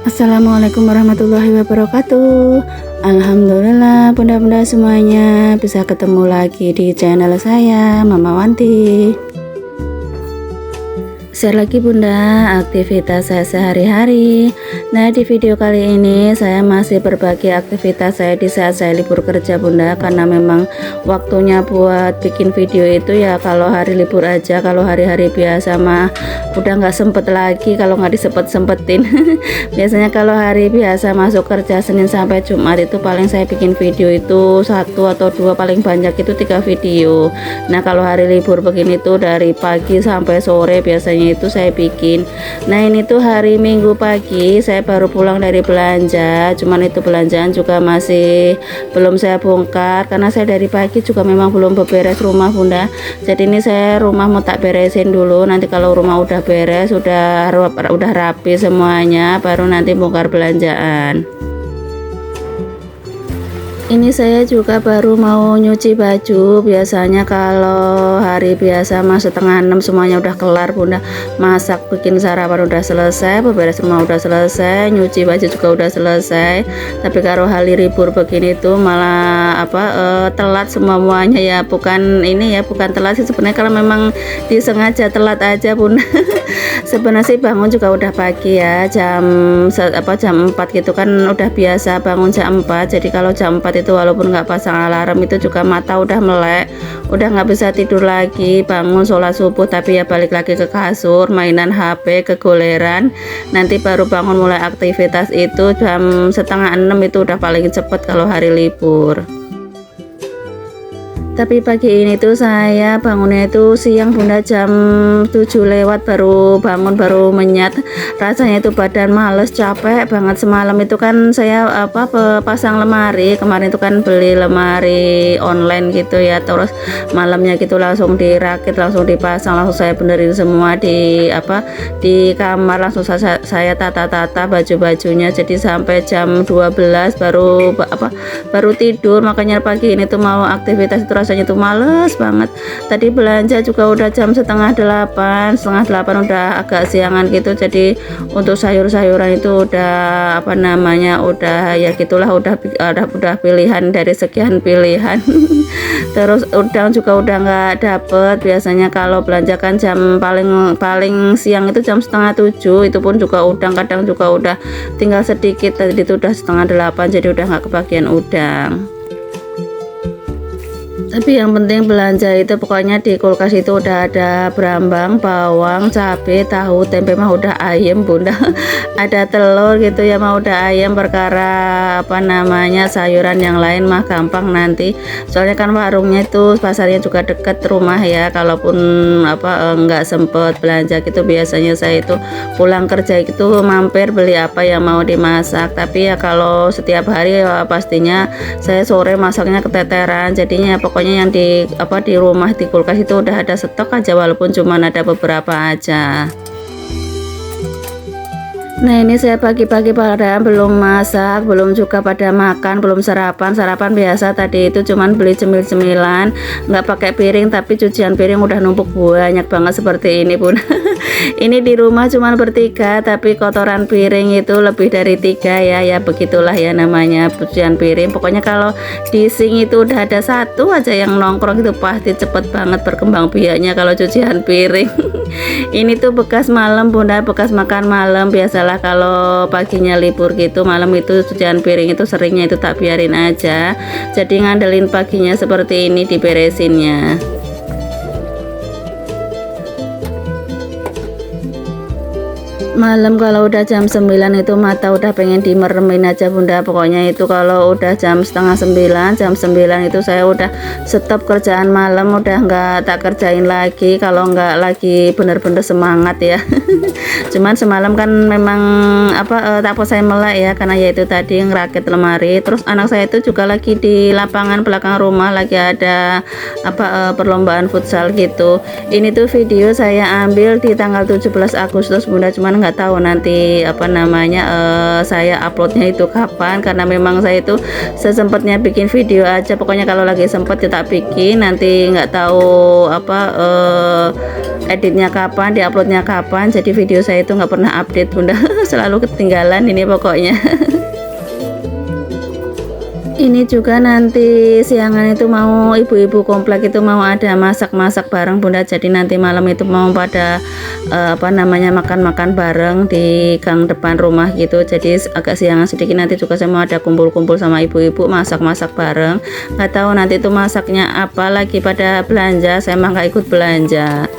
Assalamualaikum warahmatullahi wabarakatuh. Alhamdulillah bunda-bunda semuanya bisa ketemu lagi di channel saya Mama Wanti. Share lagi bunda aktivitas saya sehari-hari. Nah, di video kali ini saya masih berbagi aktivitas saya di saat saya libur kerja bunda, karena memang waktunya buat bikin video itu ya kalau hari libur aja. Kalau hari-hari biasa mah udah nggak sempet lagi kalau nggak disempet-sempetin. Biasanya kalau hari biasa masuk kerja Senin sampai Jumat itu paling saya bikin video itu 1 atau 2, paling banyak itu 3 video. Nah, kalau hari libur begini tuh dari pagi sampai sore biasanya itu saya bikin. Nah, ini tuh hari Minggu pagi saya baru pulang dari belanja, cuman itu belanjaan juga masih belum saya bongkar karena saya dari pagi juga memang belum beberes rumah bunda. Jadi ini saya rumah mau tak beresin dulu, nanti kalau rumah udah beres, udah rapi semuanya, baru nanti bongkar belanjaan. Ini saya juga baru mau nyuci baju. Biasanya kalau hari biasa mah setengah 6 semuanya udah kelar bunda. Masak, bikin sarapan udah selesai, beberes rumah udah selesai, nyuci baju juga udah selesai. Tapi kalau hari libur begini tuh malah telat semuanya ya. Bukan ini ya, bukan telat sih sebenarnya, kalau memang disengaja telat aja bunda. Sebenarnya sih bangun juga udah pagi ya, jam 4 gitu kan udah biasa bangun jam 4. Jadi kalau jam 4 itu walaupun nggak pasang alarm itu juga mata udah melek, udah nggak bisa tidur lagi. Bangun sholat subuh tapi ya balik lagi ke kasur, mainan HP, kegoleran. Nanti baru bangun mulai aktivitas itu jam setengah 6, itu udah paling cepet kalau hari libur. Tapi pagi ini tuh saya bangunnya itu siang bunda, jam 7 lewat baru bangun, baru menyat. Rasanya itu badan males, capek banget. Semalam itu kan saya pasang lemari, kemarin itu kan beli lemari online gitu ya, terus malamnya gitu langsung dirakit, langsung dipasang, langsung saya benerin semua di kamar, langsung saya tata-tata baju-bajunya. Jadi sampai jam 12 baru tidur. Makanya pagi ini tuh mau aktivitas itu rasanya tuh males banget. Tadi belanja juga udah jam setengah 8 udah agak siangan gitu. Jadi untuk sayur-sayuran itu udah udah ya gitulah, udah pilihan dari sekian pilihan. Terus udang juga udah nggak dapet. Biasanya kalau belanja kan jam paling siang itu jam setengah 7, itu pun juga udang kadang juga udah tinggal sedikit. Tadi itu udah setengah 8, jadi udah nggak kebagian udang. Tapi yang penting belanja itu pokoknya di kulkas itu udah ada berambang, bawang, cabai, tahu, tempe mah udah ayam bunda. Ada telur gitu ya mah udah ayam. Perkara sayuran yang lain mah gampang nanti. Soalnya kan warungnya itu pasarnya juga deket rumah ya. Kalaupun nggak sempet belanja gitu, biasanya saya itu pulang kerja itu mampir beli apa yang mau dimasak. Tapi ya kalau setiap hari ya pastinya saya sore masaknya keteteran. Jadinya pokoknya yang di rumah di kulkas itu udah ada stok aja, walaupun cuma ada beberapa aja. Nah, ini saya pagi-pagi pada belum masak, belum juga pada makan, belum sarapan biasa. Tadi itu cuman beli cemil-cemilan, nggak pakai piring, tapi cucian piring udah numpuk banyak banget seperti ini pun. Ini di rumah cuman bertiga, tapi kotoran piring itu lebih dari 3 ya. Ya begitulah ya namanya cucian piring. Pokoknya kalau di sink itu udah ada satu aja yang nongkrong, itu pasti cepet banget berkembang biaknya kalau cucian piring. Ini tuh bekas malam bunda, bekas makan malam. Biasalah kalau paginya libur gitu, malam itu cucian piring itu seringnya itu tak biarin aja. Jadi ngandelin paginya seperti ini diberesinnya. Malam kalau udah jam 9 itu mata udah pengen dimeremin aja bunda. Pokoknya itu kalau udah jam setengah 9, jam 9 itu saya udah stop kerjaan malam, udah nggak tak kerjain lagi kalau nggak lagi bener-bener semangat ya. Cuman semalam kan memang tak saya melek ya, karena yaitu tadi ngerakit lemari. Terus anak saya itu juga lagi di lapangan belakang rumah lagi ada perlombaan futsal gitu. Ini tuh video saya ambil di tanggal 17 Agustus bunda, cuman nggak tahu nanti saya uploadnya itu kapan, karena memang saya itu sesempatnya bikin video aja. Pokoknya kalau lagi sempet kita bikin, nanti nggak tahu editnya kapan, diuploadnya kapan, jadi video saya itu nggak pernah update bunda. Selalu ketinggalan ini pokoknya. Ini juga nanti siangan itu mau ibu-ibu komplek itu mau ada masak-masak bareng bunda, jadi nanti malam itu mau pada makan-makan bareng di gang depan rumah gitu, jadi agak siangan sedikit. Nanti juga saya mau ada kumpul-kumpul sama ibu-ibu masak-masak bareng. Nggak tahu nanti itu masaknya apa, lagi pada belanja, saya mah nggak ikut belanja.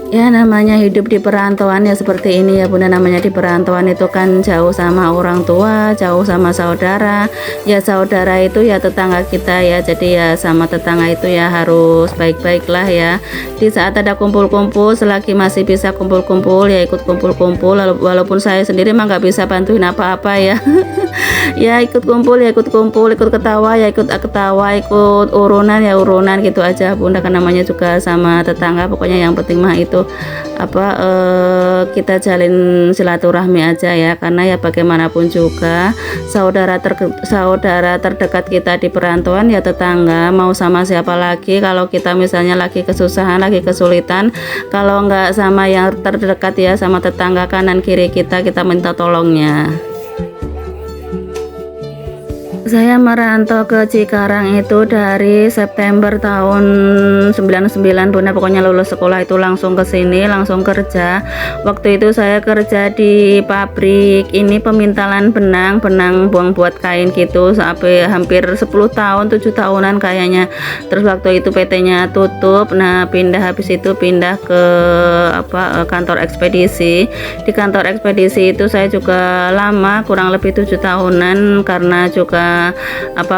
Ya namanya hidup di perantauan ya seperti ini ya bunda, namanya di perantauan itu kan jauh sama orang tua, jauh sama saudara. Ya saudara itu ya tetangga kita ya, jadi ya sama tetangga itu ya harus baik-baik lah ya. Di saat ada kumpul-kumpul, selagi masih bisa kumpul-kumpul ya ikut kumpul-kumpul, walaupun saya sendiri mah nggak bisa bantuin apa-apa ya. Ya ikut kumpul ya ikut kumpul, ikut ketawa ya ikut ketawa, ikut urunan ya urunan gitu aja bunda, kan namanya juga sama tetangga. Pokoknya yang penting mah itu kita jalin silaturahmi aja ya, karena ya bagaimanapun juga saudara terdekat kita di perantauan ya tetangga, mau sama siapa lagi. Kalau kita misalnya lagi kesusahan, lagi kesulitan, kalau nggak sama yang terdekat ya sama tetangga kanan kiri kita minta tolongnya. Saya merantau ke Cikarang itu dari September tahun 99 bunda, pokoknya lulus sekolah itu langsung ke sini, langsung kerja. Waktu itu saya kerja di pabrik ini pemintalan benang buang buat kain gitu sampai hampir 10 tahun, 7 tahunan kayaknya. Terus waktu itu PT-nya tutup, nah habis itu pindah ke kantor ekspedisi. Di kantor ekspedisi itu saya juga lama, kurang lebih 7 tahunan, karena juga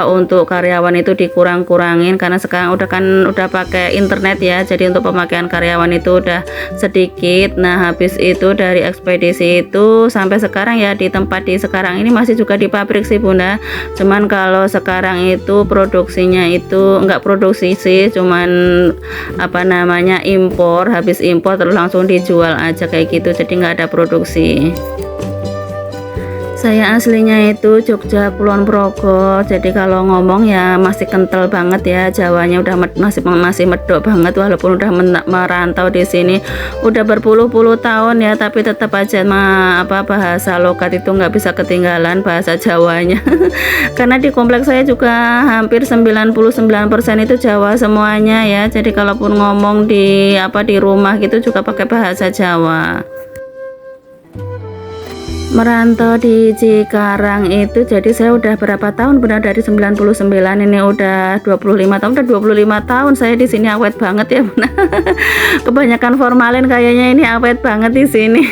untuk karyawan itu dikurang-kurangin karena sekarang udah pakai internet ya, jadi untuk pemakaian karyawan itu udah sedikit. Nah habis itu dari ekspedisi itu sampai sekarang ya di tempat di sekarang ini masih juga di pabrik sih bunda, cuman kalau sekarang itu produksinya itu enggak produksi sih, cuman impor, habis impor terus langsung dijual aja kayak gitu, jadi nggak ada produksi. Saya aslinya itu Jogja Kulon Progo, jadi kalau ngomong ya masih kental banget ya, Jawanya udah masih medok banget, walaupun udah merantau di sini udah berpuluh-puluh tahun ya, tapi tetap aja bahasa lokat itu nggak bisa ketinggalan bahasa Jawanya. Karena di kompleks saya juga hampir 99% itu Jawa semuanya ya, jadi kalaupun ngomong di rumah gitu juga pakai bahasa Jawa. Merantau di Cikarang itu jadi saya udah berapa tahun benar, dari 99 ini udah 25 tahun, udah 25 tahun saya di sini, awet banget ya benar. Kebanyakan formalin kayaknya, ini awet banget di sini.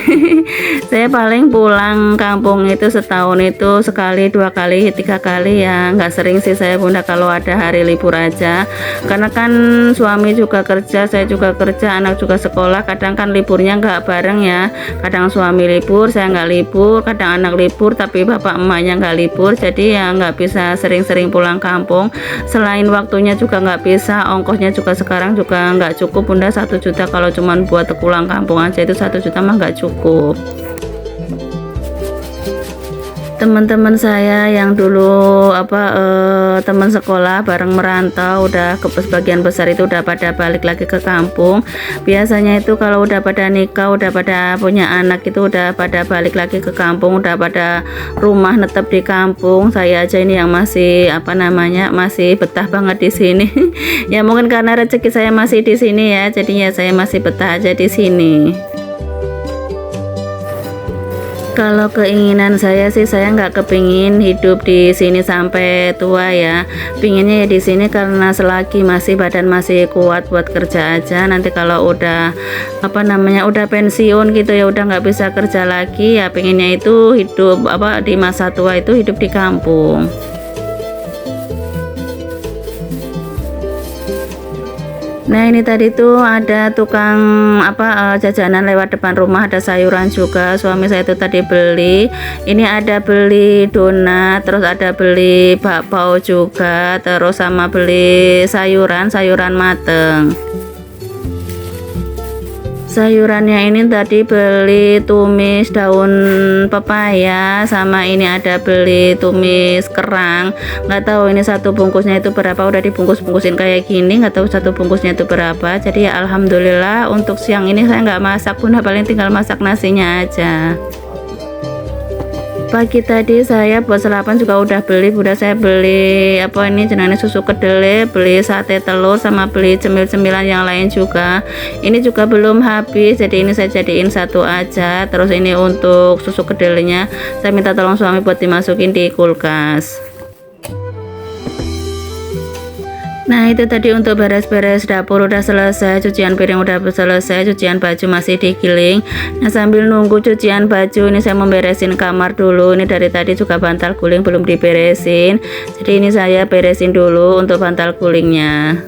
Saya paling pulang kampung itu setahun itu sekali, 2 kali, 3 kali ya, nggak sering sih saya bunda, kalau ada hari libur aja, karena kan suami juga kerja, saya juga kerja, anak juga sekolah, kadang kan liburnya nggak bareng ya, kadang suami libur saya nggak libur, kadang anak libur tapi bapak emaknya nggak libur, jadi ya nggak bisa sering-sering pulang kampung. Selain waktunya juga nggak bisa, ongkosnya juga sekarang juga nggak cukup bunda, 1 juta kalau cuman buat pulang kampung aja itu 1 juta mah nggak cukup. Teman-teman saya yang dulu teman sekolah bareng merantau udah sebagian besar itu udah pada balik lagi ke kampung. Biasanya itu kalau udah pada nikah, udah pada punya anak itu udah pada balik lagi ke kampung, udah pada rumah netep di kampung. Saya aja ini yang masih masih betah banget di sini. Ya mungkin karena rezeki saya masih di sini ya, jadinya saya masih betah aja di sini. Kalau keinginan saya sih, saya nggak kepingin hidup di sini sampai tua ya. Pinginnya ya di sini karena selagi masih badan masih kuat buat kerja aja. Nanti kalau udah udah pensiun gitu ya, udah nggak bisa kerja lagi ya, pinginnya itu hidup di masa tua itu hidup di kampung. Nah ini tadi tuh ada tukang jajanan lewat depan rumah, ada sayuran juga, suami saya itu tadi beli. Ini ada beli donat, terus ada beli bakpao juga, terus sama beli sayuran mateng. Sayurannya ini tadi beli tumis daun pepaya, sama ini ada beli tumis kerang. Nggak tahu ini satu bungkusnya itu berapa, udah dibungkus-bungkusin kayak gini, nggak tahu satu bungkusnya itu berapa. Jadi ya alhamdulillah untuk siang ini saya nggak masak, Bunda paling tinggal masak nasinya aja. Pagi tadi saya buat sarapan juga udah beli, Bunda, saya beli apa ini jenenge susu kedelai, beli sate telur, sama beli cemil-cemilan yang lain juga. Ini juga belum habis, jadi ini saya jadiin satu aja. Terus ini untuk susu kedelainya saya minta tolong suami buat dimasukin di kulkas. Nah itu tadi untuk beres-beres dapur udah selesai, cucian piring udah selesai, cucian baju masih digiling. Nah sambil nunggu cucian baju ini saya memberesin kamar dulu. Ini dari tadi juga bantal guling belum diberesin, jadi ini saya beresin dulu untuk bantal gulingnya.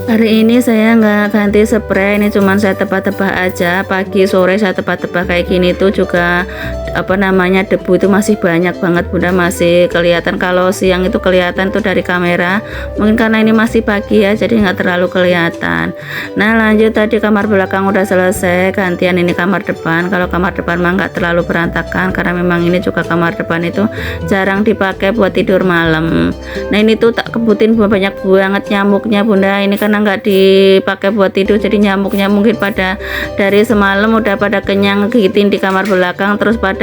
Hari ini saya nggak ganti spray, ini cuman saya tebak-tebak aja. Pagi sore saya tebak-tebak kayak gini tuh juga apa namanya debu itu masih banyak banget, Bunda, masih kelihatan. Kalau siang itu kelihatan tuh dari kamera, mungkin karena ini masih pagi ya, jadi nggak terlalu kelihatan. Nah lanjut, tadi kamar belakang udah selesai, gantian ini kamar depan. Kalau kamar depan mah nggak terlalu berantakan, karena memang ini juga kamar depan itu jarang dipakai buat tidur malam. Nah ini tuh tak kebutin banyak banget nyamuknya, Bunda. Ini karena nggak dipakai buat tidur, jadi nyamuknya mungkin pada dari semalam udah pada kenyang gigitin di kamar belakang, terus pada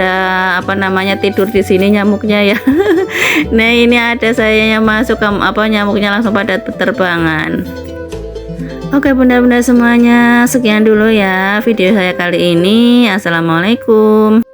apa namanya tidur di sini nyamuknya ya. Nah ini ada saya yang masuk apa nyamuknya langsung pada terbangan. Oke bunda-bunda semuanya, sekian dulu ya video saya kali ini. Assalamualaikum.